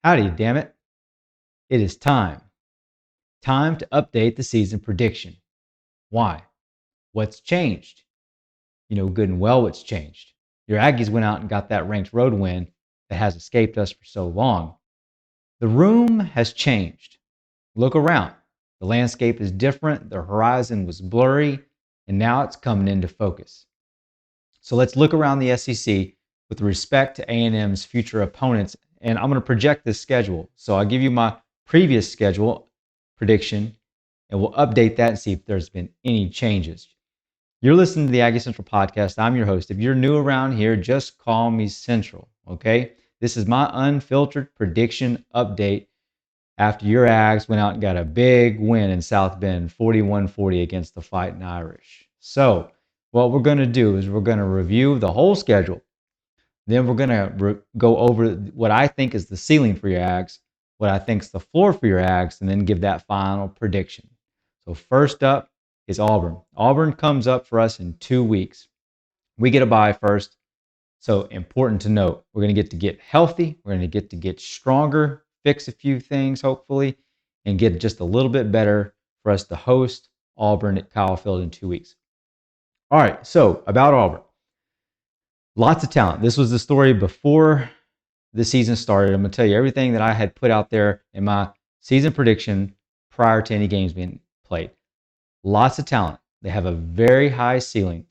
Howdy, damn it. It is time. Time to update the season prediction. Why? What's changed? You know good and well what's changed. Your Aggies went out and got that ranked road win that has escaped us for so long. The room has changed. Look around. The landscape is different, the horizon was blurry, and now it's coming into focus. So let's look around the SEC with respect to A&M's future opponents, and I'm going to project this schedule. So I'll give you my previous schedule prediction, and we'll update that and see if there's been any changes. You're listening to the Aggie Central podcast. I'm your host. If you're new around here, just call me Central, okay? This is my unfiltered prediction update after your Ags went out and got a big win in South Bend, 41-40 against the Fighting Irish. So what we're going to do is we're going to review the whole schedule. Then we're going to go over what I think is the ceiling for your Ags, what I think is the floor for your Ags, and then give that final prediction. So first up is Auburn. Auburn comes up for us in 2 weeks. We get a bye first. So important to note, we're going to get healthy. We're going to get stronger, fix a few things, hopefully, and get just a little bit better for us to host Auburn at Kyle Field in 2 weeks. All right, so about Auburn. Lots of talent. This was the story before the season started. I'm going to tell you everything that I had put out there in my season prediction prior to any games being played. Lots of talent. They have a very high ceiling.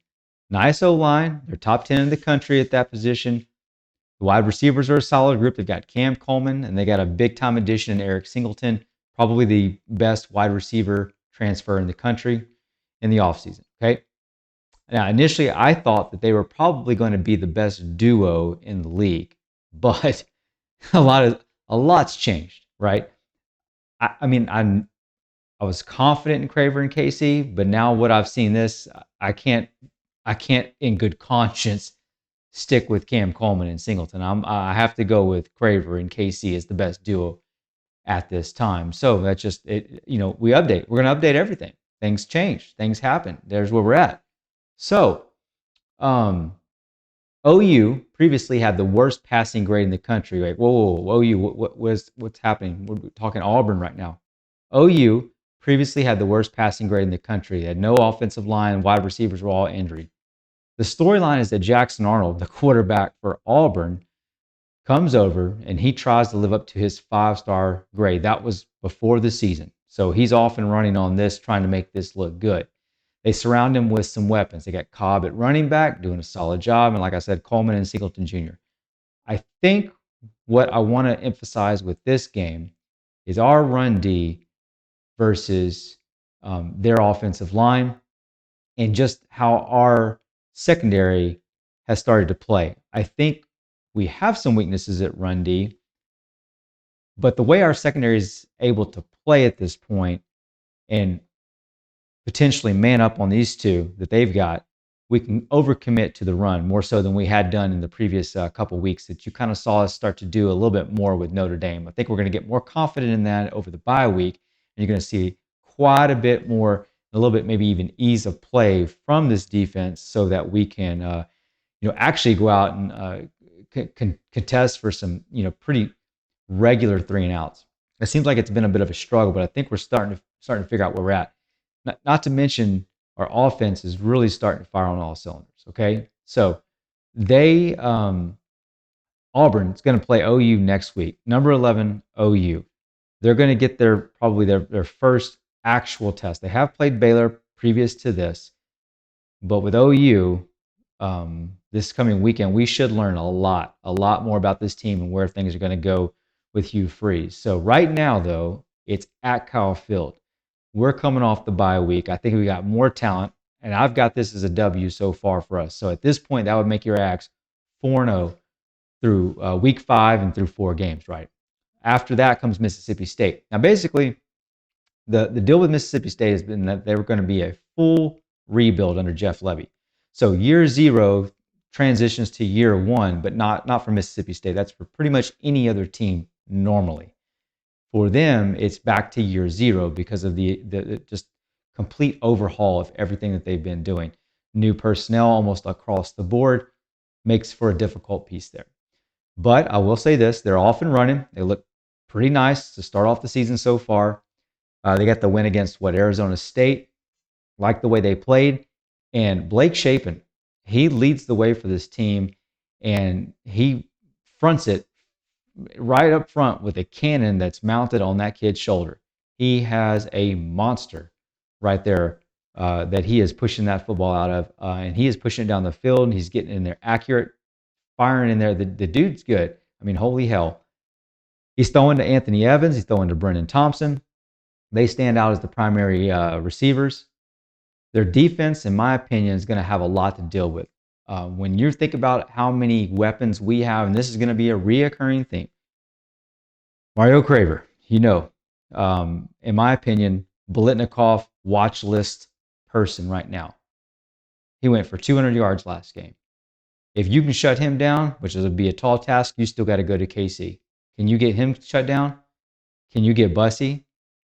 Nice O-line. They're top 10 in the country at that position. The wide receivers are a solid group. They've got Cam Coleman, and they got a big-time addition in Eric Singleton, probably the best wide receiver transfer in the country in the offseason, okay? Now, initially, I thought that they were probably going to be the best duo in the league, but a lot's changed, right? I was confident in Craver and Casey, but now what I've seen I can't in good conscience stick with Cam Coleman and Singleton. I have to go with Craver and KC as the best duo at this time. So that's just it. We update. We're going to update everything. Things change. Things happen. There's where we're at. So, OU previously had the worst passing grade in the country. Right? Whoa, OU. What's happening? We're talking Auburn right now. OU previously had the worst passing grade in the country. They had no offensive line. Wide receivers were all injured. The storyline is that Jackson Arnold, the quarterback for Auburn, comes over and he tries to live up to his 5-star grade. That was before the season. So he's off and running on this, trying to make this look good. They surround him with some weapons. They got Cobb at running back, doing a solid job. And like I said, Coleman and Singleton Jr. I think what I want to emphasize with this game is our run D versus their offensive line and just how our secondary has started to play. I think we have some weaknesses at run D, but the way our secondary is able to play at this point and potentially man up on these two that they've got, we can overcommit to the run more so than we had done in the previous couple weeks that you kind of saw us start to do a little bit more with Notre Dame. I think we're going to get more confident in that over the bye week, and you're going to see quite a bit more, a little bit maybe even ease of play from this defense so that we can actually go out and contest for some pretty regular 3-and-outs. It seems like it's been a bit of a struggle, but I think we're starting to figure out where we're at. Not to mention our offense is really starting to fire on all cylinders. Okay, so Auburn's going to play OU next week. Number 11 OU. They're going to get their first actual test. They have played Baylor previous to this, but with OU, this coming weekend, we should learn a lot more about this team and where things are going to go with Hugh Freeze. So right now, though, it's at Kyle Field. We're coming off the bye week. I think we got more talent, and I've got this as a W so far for us. So at this point, that would make your Ags 4-0 through week 5 and through 4 games, right? After that comes Mississippi State. Now, basically, the deal with Mississippi State has been that they were going to be a full rebuild under Jeff Levy. So year 0 transitions to year 1, but not for Mississippi State. That's for pretty much any other team normally. For them, it's back to year 0 because of the just complete overhaul of everything that they've been doing. New personnel almost across the board makes for a difficult piece there. But I will say this, they're off and running. They look pretty nice to start off the season so far. They got the win against Arizona State. Like the way they played. And Blake Shapen, he leads the way for this team, and he fronts it right up front with a cannon that's mounted on that kid's shoulder. He has a monster right there that he is pushing that football out of, and he is pushing it down the field, and he's getting in there accurate, firing in there. The dude's good. I mean, holy hell. He's throwing to Anthony Evans. He's throwing to Brennan Thompson. They stand out as the primary receivers. Their defense, in my opinion, is going to have a lot to deal with. When you think about how many weapons we have, and this is going to be a reoccurring theme. Mario Craver, in my opinion, Biletnikoff watch list person right now. He went for 200 yards last game. If you can shut him down, which would be a tall task, you still got to go to KC. Can you get him shut down? Can you get Bussy?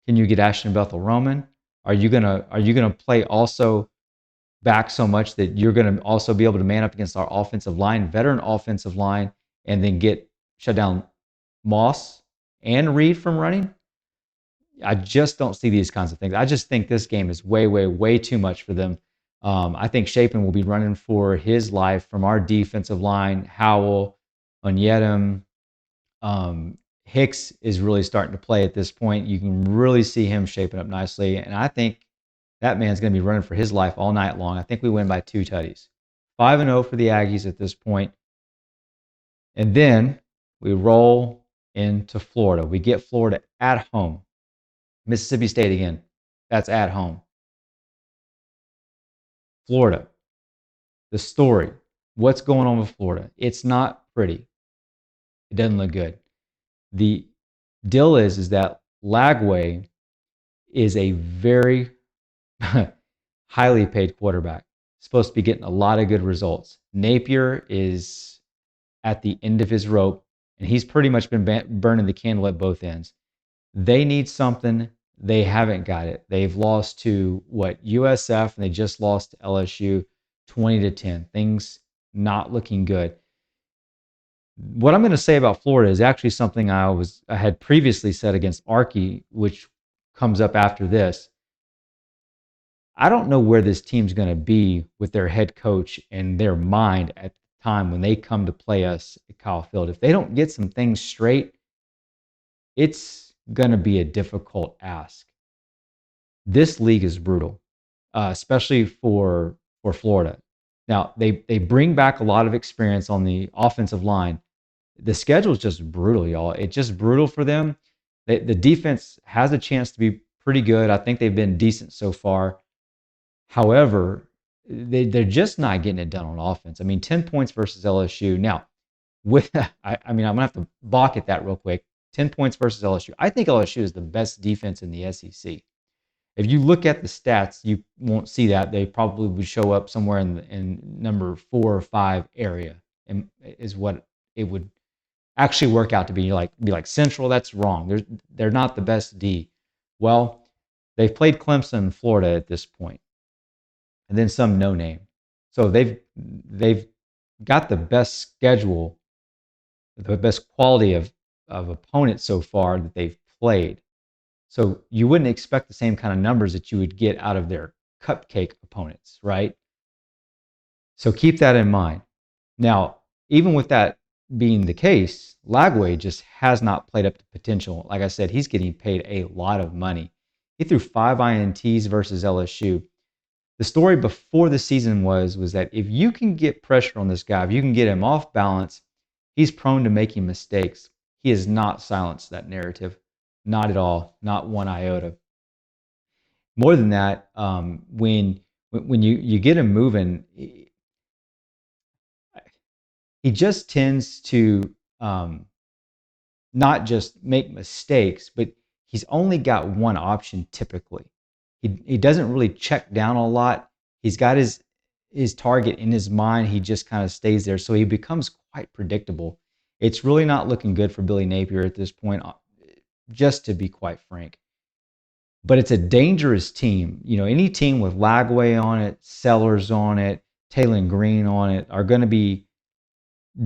Can you get Ashton Bethel Roman? Are you gonna play also back so much that you're gonna also be able to man up against our offensive line, veteran offensive line, and then shut down Moss and Reed from running? I just don't see these kinds of things. I just think this game is way, way, way too much for them. I think Shapen will be running for his life from our defensive line. Howell, Onyedem, Hicks is really starting to play at this point. You can really see him shaping up nicely. And I think that man's going to be running for his life all night long. I think we win by 2 tutties. 5-0 for the Aggies at this point. And then we roll into Florida. We get Florida at home. Mississippi State again. That's at home. Florida. The story. What's going on with Florida? It's not pretty. It doesn't look good. The deal is that Lagway is a very highly paid quarterback. Supposed to be getting a lot of good results. Napier is at the end of his rope, and he's pretty much been burning the candle at both ends. They need something. They haven't got it. They've lost to USF, and they just lost to LSU 20-10. Things not looking good. What I'm going to say about Florida is actually something I had previously said against Archie, which comes up after this. I don't know where this team's going to be with their head coach and their mind at the time when they come to play us at Kyle Field. If they don't get some things straight, it's going to be a difficult ask. This league is brutal, especially for Florida. Now, they bring back a lot of experience on the offensive line. The schedule is just brutal, y'all. It's just brutal for them. The defense has a chance to be pretty good. I think they've been decent so far. However, they're just not getting it done on offense. I mean, 10 points versus LSU. Now, I'm going to have to balk at that real quick. 10 points versus LSU. I think LSU is the best defense in the SEC. If you look at the stats, you won't see that. They probably would show up somewhere in number 4 or 5 area, and is what it would actually work out to be like Central. That's wrong. They're not the best D. Well, they've played Clemson and Florida at this point, and then some no name. So they've got the best schedule, the best quality of opponents so far that they've played. So you wouldn't expect the same kind of numbers that you would get out of their cupcake opponents, right? So keep that in mind. Now, even with that being the case, Lagway just has not played up to potential. Like I said, he's getting paid a lot of money. He threw 5 INTs versus LSU. The story before the season was that if you can get pressure on this guy, if you can get him off balance, he's prone to making mistakes. He has not silenced that narrative. Not at all. Not one iota. More than that, when you get him moving, he just tends to not just make mistakes, but he's only got one option typically. He doesn't really check down a lot. He's got his target in his mind. He just kind of stays there. So he becomes quite predictable. It's really not looking good for Billy Napier at this point, just to be quite frank. But it's a dangerous team. You know, any team with Lagway on it, Sellers on it, Taylor Green on it are going to be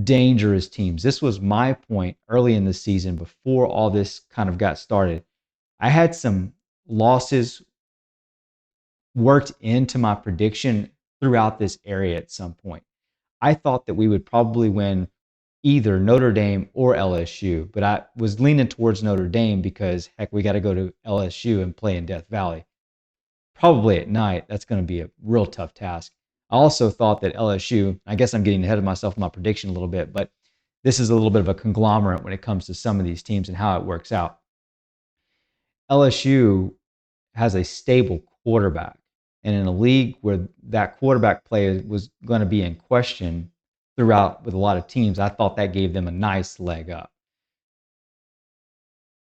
dangerous teams. This was my point early in the season before all this kind of got started. I had some losses worked into my prediction throughout this area at some point. I thought that we would probably win either Notre Dame or LSU, but I was leaning towards Notre Dame because, heck, we got to go to LSU and play in Death Valley. Probably at night. That's going to be a real tough task. I also thought that LSU, I guess I'm getting ahead of myself in my prediction a little bit, but this is a little bit of a conglomerate when it comes to some of these teams and how it works out. LSU has a stable quarterback. And in a league where that quarterback play was going to be in question throughout with a lot of teams, I thought that gave them a nice leg up.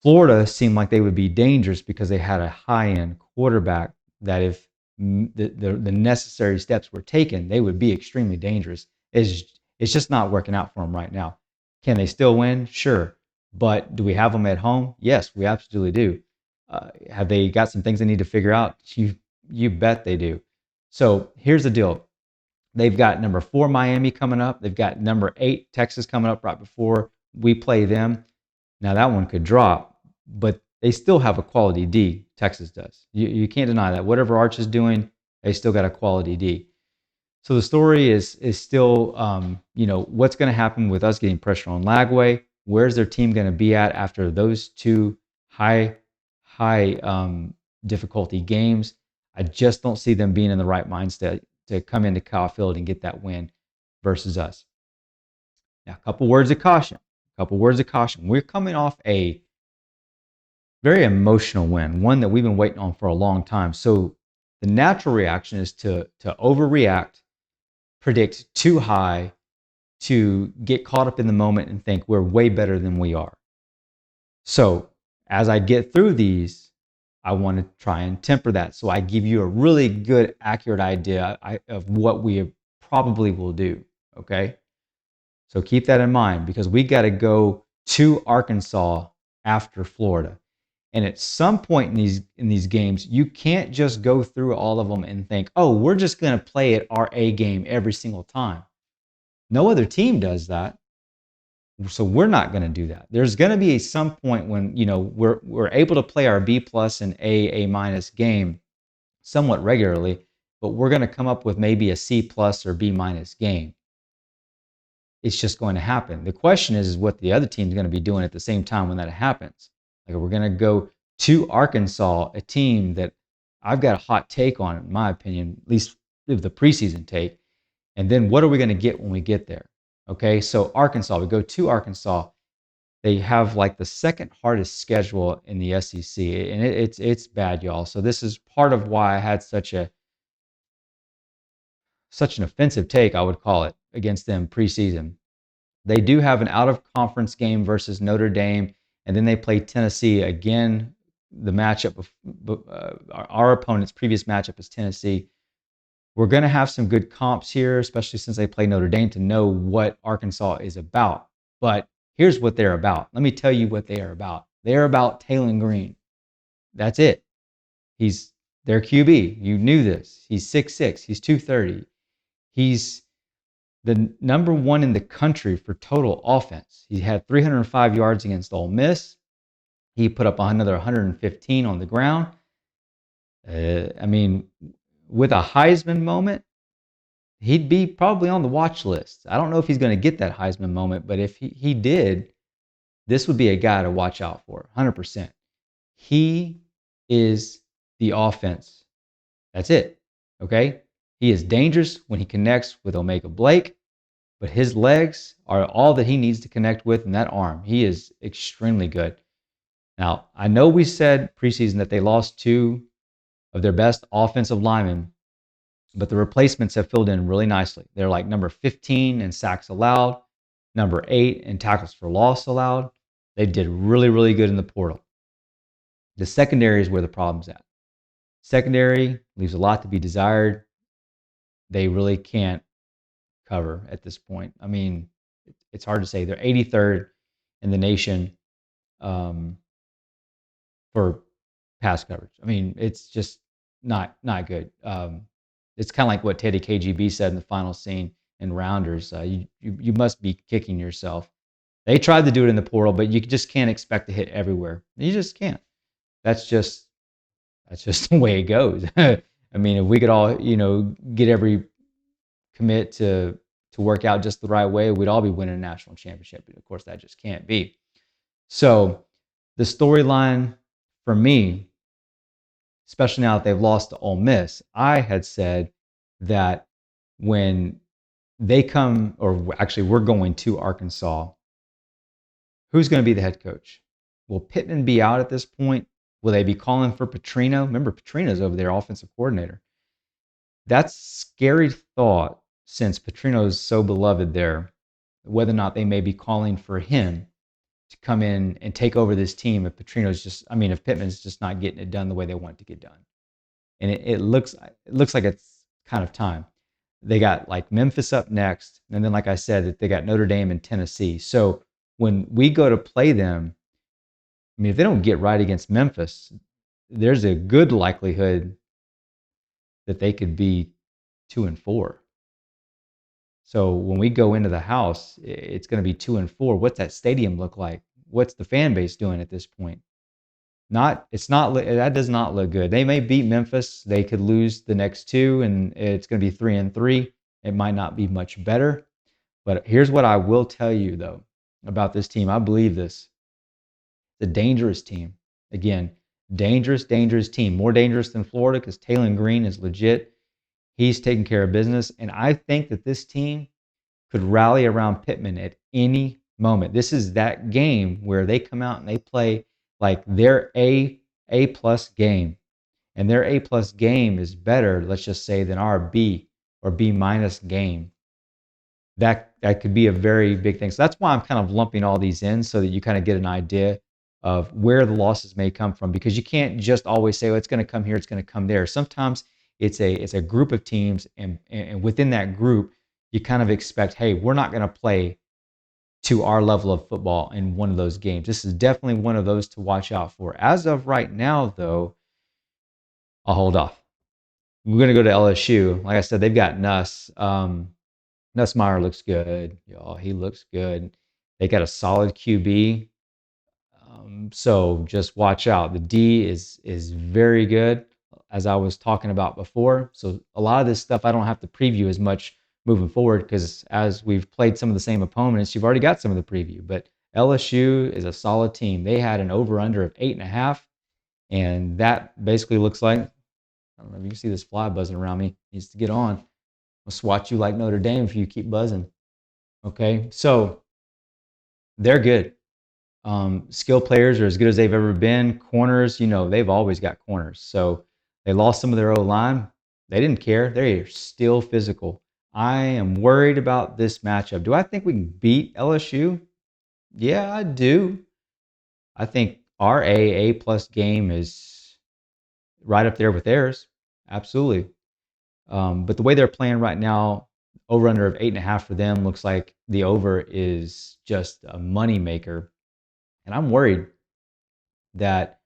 Florida seemed like they would be dangerous because they had a high-end quarterback that if the necessary steps were taken, they would be extremely dangerous. It's just not working out for them right now. Can they still win? Sure. But do we have them at home? Yes, we absolutely do. Have they got some things they need to figure out? You bet they do. So here's the deal. They've got number 4 Miami coming up. They've got number 8 Texas coming up right before we play them. Now that one could drop, but they still have a quality D. Texas does. You can't deny that. Whatever Arch is doing, they still got a quality D. So the story is still, what's going to happen with us getting pressure on Lagway? Where's their team going to be at after those two high difficulty games? I just don't see them being in the right mindset to come into Kyle Field and get that win versus us. Now, a couple words of caution. We're coming off a very emotional win, one that we've been waiting on for a long time. So the natural reaction is to overreact, predict too high, to get caught up in the moment and think we're way better than we are. So as I get through these, I want to try and temper that. So I give you a really good, accurate idea of what we probably will do. Okay. So keep that in mind because we got to go to Arkansas after Florida. And at some point in these games, you can't just go through all of them and think, oh, we're just going to play at our A game every single time. No other team does that. So we're not going to do that. There's going to be some point when we're able to play our B plus and A minus game somewhat regularly, but we're going to come up with maybe a C plus or B minus game. It's just going to happen. The question is what the other team's going to be doing at the same time when that happens. Like we're going to go to Arkansas, a team that I've got a hot take on, in my opinion, at least the preseason take. And then what are we going to get when we get there? Okay, so Arkansas, we go to Arkansas. They have like the second hardest schedule in the SEC, and it's bad, y'all. So this is part of why I had such an offensive take, I would call it, against them preseason. They do have an out-of-conference game versus Notre Dame, and then they play Tennessee again. The matchup of our opponent's previous matchup is Tennessee. We're going to have some good comps here, especially since they play Notre Dame, to know what Arkansas is about. But here's what they're about. Let me tell you what they are about. They're about Taylon Green. That's it. He's their QB. You knew this. He's 6'6". He's 230. He's the number 1 in the country for total offense. He had 305 yards against Ole Miss. He put up another 115 on the ground. With a Heisman moment, he'd be probably on the watch list. I don't know if he's going to get that Heisman moment, but if he did, this would be a guy to watch out for, 100%. He is the offense. That's it, okay? He is dangerous when he connects with Omega Blake, but his legs are all that he needs to connect with, and that arm. He is extremely good. Now, I know we said preseason that they lost 2 of their best offensive linemen, but the replacements have filled in really nicely. They're like number 15 in sacks allowed, number 8 in tackles for loss allowed. They did really, really good in the portal. The secondary is where the problem's at. Secondary leaves a lot to be desired. They really can't cover at this point. I mean, it's hard to say. They're 83rd in the nation for pass coverage. I mean, it's just not good. It's kind of like what Teddy KGB said in the final scene. and rounders, you must be kicking yourself. They tried to do it in the portal, but you just can't expect to hit everywhere. You just can't. That's just that's just the way it goes. I mean, if we could all, get every commit to work out just the right way, we'd all be winning a national championship. But of course, that just can't be. So the storyline for me, especially now that they've lost to Ole Miss, I had said that when they come, or actually we're going to Arkansas, who's going to be the head coach? Will Pittman be out at this point? Will they be calling for Petrino? Remember, Petrino's over there, offensive coordinator. That's a scary thought since Petrino's so beloved there, whether or not they may be calling for him to come in and take over this team if if Pittman's just not getting it done the way they want it to get done. And it looks like it's kind of time. They got like Memphis up next, and then like I said, they got Notre Dame and Tennessee. So when we go to play them, I mean, if they don't get right against Memphis, there's a good likelihood that they could be 2-4. So when we go into the house, it's going to be 2-4. What's that stadium look like? What's the fan base doing at this point? That does not look good. They may beat Memphis. They could lose the next two, and it's going to be 3-3. It might not be much better. But here's what I will tell you though about this team. I believe this. It's a dangerous team. Again, dangerous team. More dangerous than Florida because Taylor Green is legit. He's taking care of business. And I think that this team could rally around Pittman at any moment. This is that game where they come out and they play like their A plus game. And their A plus game is better, let's just say, than our B or B minus game. That could be a very big thing. So that's why I'm kind of lumping all these in so that you kind of get an idea of where the losses may come from, because you can't just always say, oh, it's going to come here, it's going to come there. Sometimes it's a group of teams, and within that group, you kind of expect, hey, we're not going to play to our level of football in one of those games. This is definitely one of those to watch out for. As of right now, though, I'll hold off. We're going to go to LSU. Like I said, they've got Nuss. Nussmeier looks good, y'all. He looks good. They got a solid QB. So just watch out. The D is very good, as I was talking about before. So a lot of this stuff I don't have to preview as much moving forward, because as we've played some of the same opponents, you've already got some of the preview. But LSU is a solid team. They had an over-under of 8.5, and that basically looks like, I don't know if you can see this fly buzzing around me. It needs to get on. I'll swat you like Notre Dame if you keep buzzing. Okay, so they're good. Skill players are as good as they've ever been. Corners, they've always got corners. So they lost some of their O-line. They didn't care. They're still physical. I am worried about this matchup. Do I think we can beat LSU? Yeah, I do. I think our A plus game is right up there with theirs. Absolutely. But the way they're playing right now, over under of 8.5 for them looks like the over is just a money maker. And I'm worried that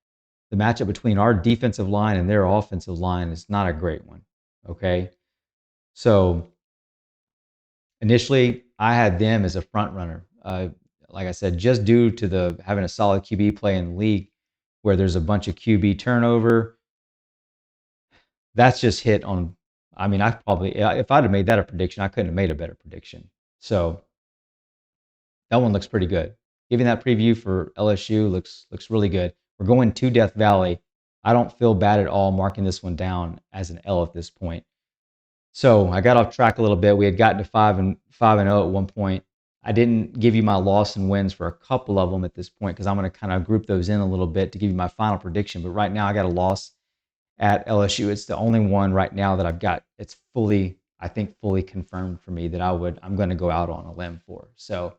the matchup between our defensive line and their offensive line is not a great one. Okay. So initially, I had them as a front runner. Like I said, just due to having a solid QB play in the league where there's a bunch of QB turnover, that's just hit on. I mean, if I'd have made that a prediction, I couldn't have made a better prediction. So that one looks pretty good. Giving that preview for LSU looks really good. We're going to Death Valley. I don't feel bad at all marking this one down as an L at this point. So I got off track a little bbit. We had gotten to 5-0 at one point. I didn't give you my loss and wins for a couple of them at this point because I'm going to kind of group those in a little bit to give you my final prediction. But right now I got a loss at LSU. It's the only one right now that I've got. It's fully confirmed for me that I'm going to go out on a limb for. So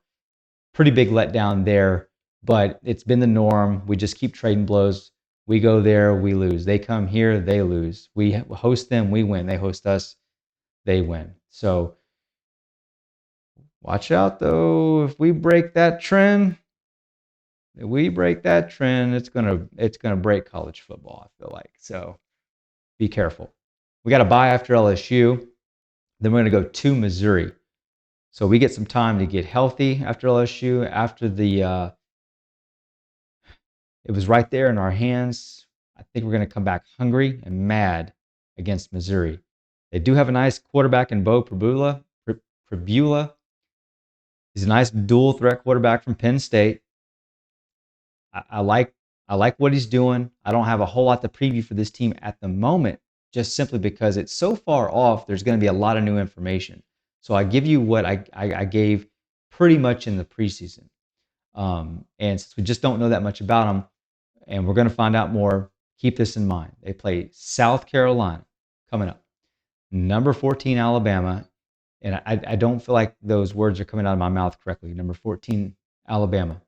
pretty big letdown there, but it's been the norm. We just keep trading blows. We go there, we lose. They come here, they lose. We host them, we win. They host us, they win. So watch out though. If we break that trend, it's gonna break college football, I feel like. So be careful. We got a bye after LSU. Then we're gonna go to Missouri. So we get some time to get healthy after LSU. After it was right there in our hands. I think we're going to come back hungry and mad against Missouri. They do have a nice quarterback in Bo Pribula. Pribula. He's a nice dual threat quarterback from Penn State. I like what he's doing. I don't have a whole lot to preview for this team at the moment, just simply because it's so far off. There's going to be a lot of new information. So I give you what I gave pretty much in the preseason. And since we just don't know that much about them, and we're going to find out more, keep this in mind. They play South Carolina coming up, number 14 Alabama, and I don't feel like those words are coming out of my mouth correctly. Number 14 Alabama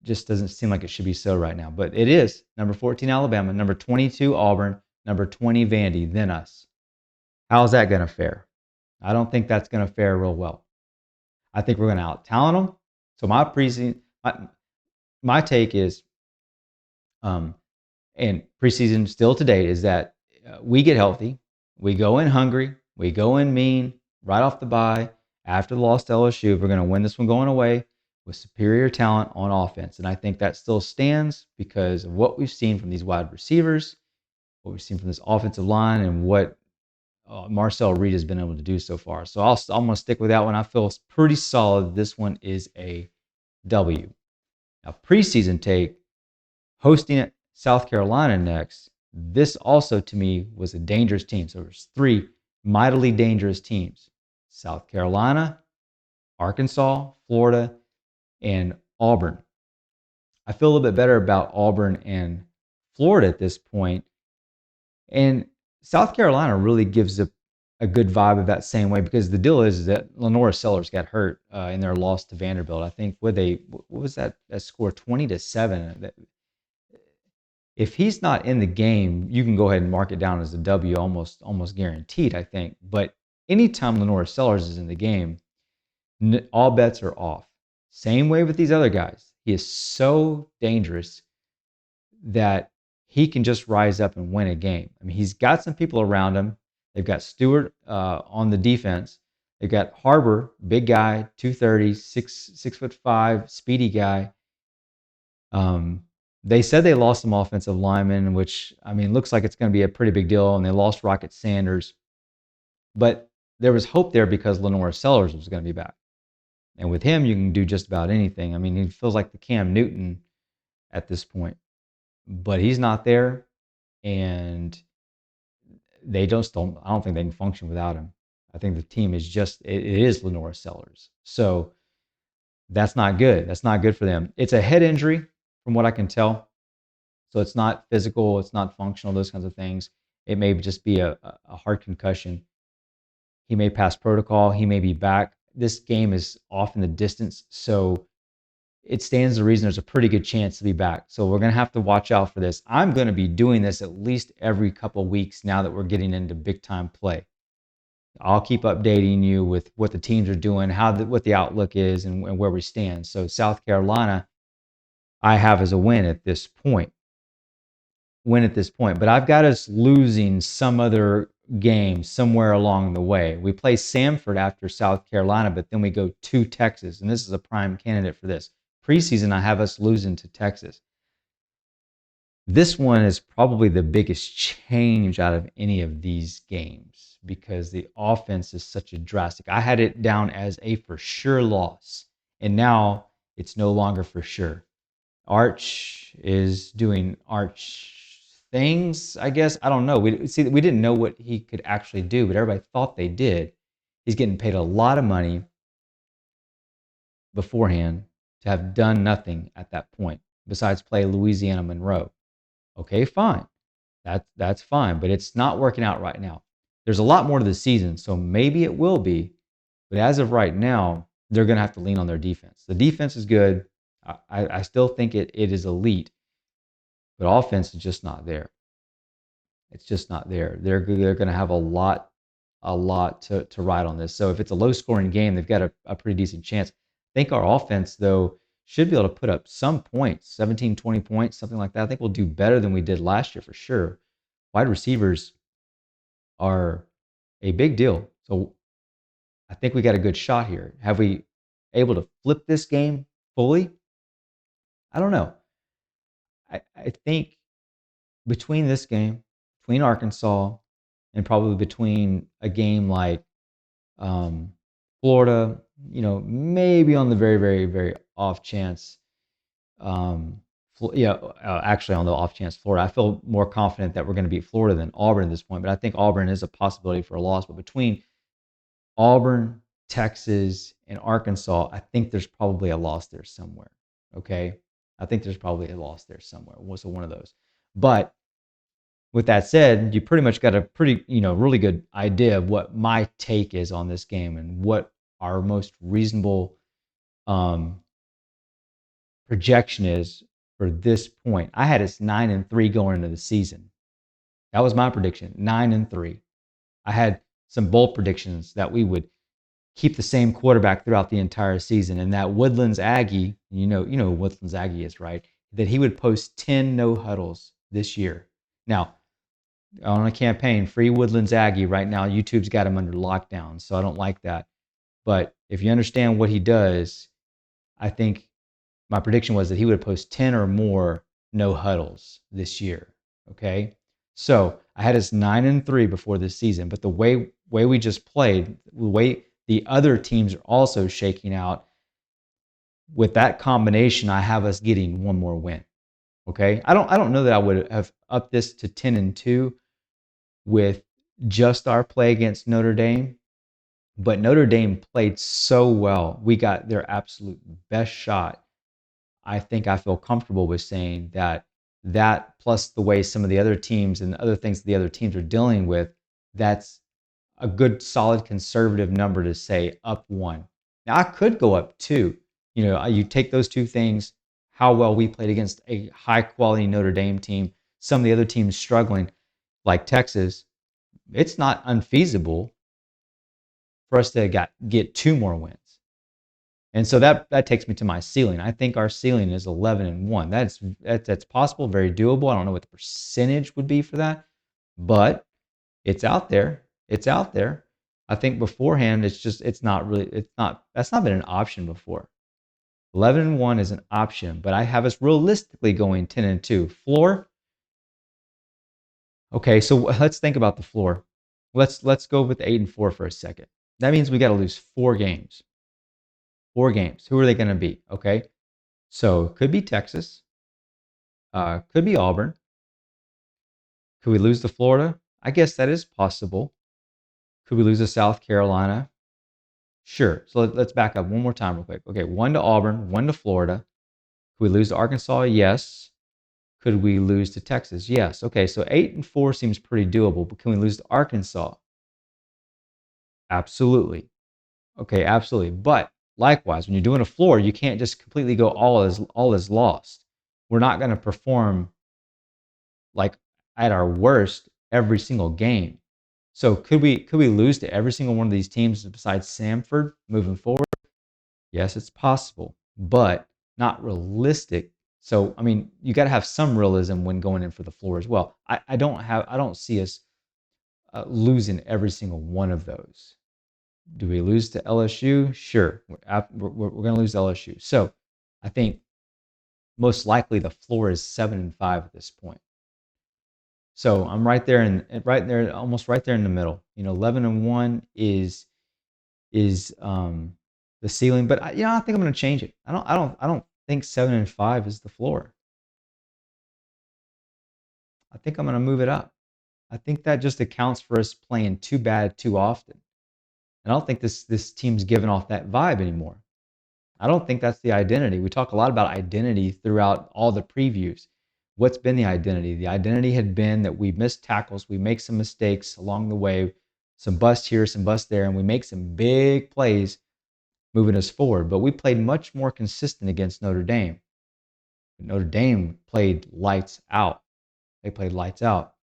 just doesn't seem like it should be so right now, but it is. Number 14 Alabama, number 22 Auburn, number 20 Vandy, then us. How's that going to fare? I don't think that's going to fare real well. I think we're going to out-talent them. So my take is, and preseason still to date, is that we get healthy, we go in hungry, we go in mean right off the bye. After the loss to LSU, we're going to win this one going away with superior talent on offense. And I think that still stands because of what we've seen from these wide receivers, what we've seen from this offensive line, and what Marcel Reed has been able to do so far. So I'm going to stick with that one. I feel it's pretty solid. This one is a W. Now, preseason take, hosting at South Carolina next, this also to me was a dangerous team. So there's three mightily dangerous teams: South Carolina, Arkansas, Florida, and Auburn. I feel a little bit better about Auburn and Florida at this point. And South Carolina really gives a good vibe of that same way, because the deal is that Lenora Sellers got hurt in their loss to Vanderbilt. I think what was that score, 20-7. If he's not in the game, you can go ahead and mark it down as a W, almost guaranteed, I think. But anytime Lenora Sellers is in the game, all bets are off. Same way with these other guys. He is so dangerous that he can just rise up and win a game. I mean, he's got some people around him. They've got Stewart on the defense. They've got Harbor, big guy, 230, 6'5", speedy guy. They said they lost some offensive linemen, which, I mean, looks like it's going to be a pretty big deal, and they lost Rocket Sanders. But there was hope there because Lenora Sellers was going to be back. And with him, you can do just about anything. I mean, he feels like the Cam Newton at this point. But he's not there, and I don't think they can function without him. I think the team is it is Lenora Sellers. So that's not good. That's not good for them. It's a head injury from what I can tell. So it's not physical, it's not functional, those kinds of things. It may just be a hard concussion. He may pass protocol. He may be back. This game is off in the distance, so it stands to reason there's a pretty good chance to be back. So we're going to have to watch out for this. I'm going to be doing this at least every couple of weeks now that we're getting into big time play. I'll keep updating you with what the teams are doing, what the outlook is, and where we stand. So South Carolina, I have as a win at this point. But I've got us losing some other game somewhere along the way. We play Samford after South Carolina, but then we go to Texas, and this is a prime candidate for this. Preseason, I have us losing to Texas. This one is probably the biggest change out of any of these games because the offense is such a drastic. I had it down as a for sure loss, and now it's no longer for sure. Arch is doing Arch things, I guess. I don't know. We didn't know what he could actually do, but everybody thought they did. He's getting paid a lot of money beforehand to have done nothing at that point besides play Louisiana Monroe. Okay, fine. That's fine, but it's not working out right now. There's a lot more to the season, so maybe it will be. But as of right now, they're going to have to lean on their defense. The defense is good. I still think it is elite, but offense is just not there. It's just not there. They're going to have a lot to ride on this. So if it's a low-scoring game, they've got a pretty decent chance. I think our offense, though, should be able to put up some points, 17, 20 points, something like that. I think we'll do better than we did last year for sure. Wide receivers are a big deal. So I think we got a good shot here. Have we able to flip this game fully? I don't know. I think between this game, between Arkansas, and probably between a game like um, Florida, maybe on the very, very, very off chance, um, actually on the off chance Florida, I feel more confident that we're going to beat Florida than Auburn at this point. But I think Auburn is a possibility for a loss. But between Auburn, Texas, and Arkansas, I think there's probably a loss there somewhere. Okay, I think there's probably a loss there somewhere. So one of those. But with that said, you pretty much got a pretty, really good idea of what my take is on this game and what our most reasonable um, projection is for this point. I had us 9-3 going into the season. That was my prediction, 9-3. I had some bold predictions that we would keep the same quarterback throughout the entire season, and that Woodlands Aggie, you know who Woodlands Aggie is, right? That he would post 10 no huddles this year. Now, on a campaign, free Woodlands Aggie right now, YouTube's got him under lockdown, so I don't like that. But if you understand what he does, I think my prediction was that he would post 10 or more no huddles this year. Okay. So I had us 9-3 before this season, but the way we just played, the way the other teams are also shaking out, with that combination, I have us getting one more win. Okay. I don't know that I would have upped this to 10-2 with just our play against Notre Dame, but Notre Dame played so well. We got their absolute best shot. I think I feel comfortable with saying that plus the way some of the other teams and the other things the other teams are dealing with, that's a good solid conservative number to say up one. Now I could go up two. You take those two things, how well we played against a high quality Notre Dame team, some of the other teams struggling like Texas, it's not unfeasible for us to get two more wins. And so that takes me to my ceiling. I think our ceiling is 11-1. That's possible, very doable. I don't know what the percentage would be for that, but it's out there. It's out there. I think beforehand, it's not really, that's not been an option before. 11-1 is an option, but I have us realistically going 10-2. Floor. Okay, so let's think about the floor. Let's go with 8-4 for a second. That means we got to lose 4 games. 4 games. Who are they going to be? Okay. So it could be Texas. Could be Auburn. Could we lose to Florida? I guess that is possible. Could we lose to South Carolina? Sure. So let's back up one more time real quick. Okay, 1 to Auburn, 1 to Florida. Could we lose to Arkansas? Yes. Could we lose to Texas? Yes. Okay, so 8-4 seems pretty doable, but can we lose to Arkansas? Absolutely. Okay, absolutely. But likewise, when you're doing a floor, you can't just completely go all is lost. We're not going to perform like at our worst every single game. So could we lose to every single one of these teams besides Samford moving forward? Yes, it's possible, but not realistic. So I mean, you got to have some realism when going in for the floor as well. I don't see us losing every single one of those. Do we lose to LSU? Sure, we're going to lose to LSU. So I think most likely the floor is 7-5 at this point. So I'm right there almost right there in the middle. 11-1 is the ceiling, but I think I'm going to change it. I don't think 7-5 is the floor. I think I'm going to move it up. I think that just accounts for us playing too bad too often. And I don't think this team's giving off that vibe anymore. I don't think that's the identity. We talk a lot about identity throughout all the previews. What's been the identity? The identity had been that we miss tackles, we make some mistakes along the way, some bust here, some bust there, and we make some big plays moving us forward. But we played much more consistent against Notre Dame. Notre Dame played lights out. They played lights out.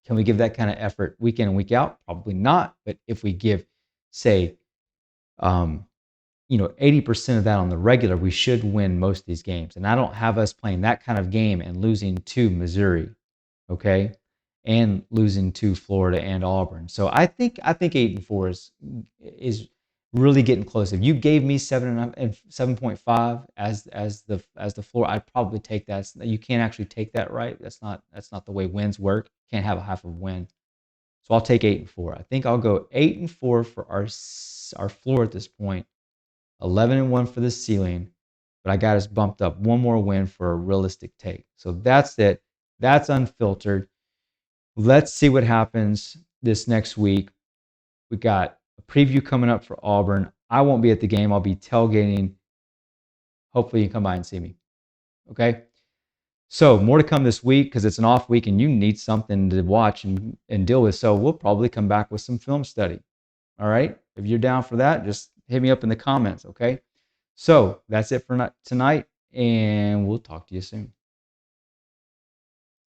Can we give that kind of effort week in and week out? Probably not. But if we give, say, 80% of that on the regular, we should win most of these games. And I don't have us playing that kind of game and losing to Missouri. Okay. and losing to Florida and Auburn. So I think 8-4 is really getting close. If you gave me 7.5 as the floor, I'd probably take that. You can't actually take that, right. That's not the way wins work. Can't have a half of win. So I'll take 8-4. I think I'll go 8-4 for our floor at this point. 11-1 for the ceiling, but I got us bumped up one more win for a realistic take. So that's it. That's unfiltered. Let's see what happens this next week. We got a preview coming up for Auburn. I won't be at the game. I'll be tailgating. Hopefully you can come by and see me. Okay? So more to come this week because it's an off week and you need something to watch and deal with. So we'll probably come back with some film study. All right? If you're down for that, just hit me up in the comments, okay? So that's it for tonight, and we'll talk to you soon.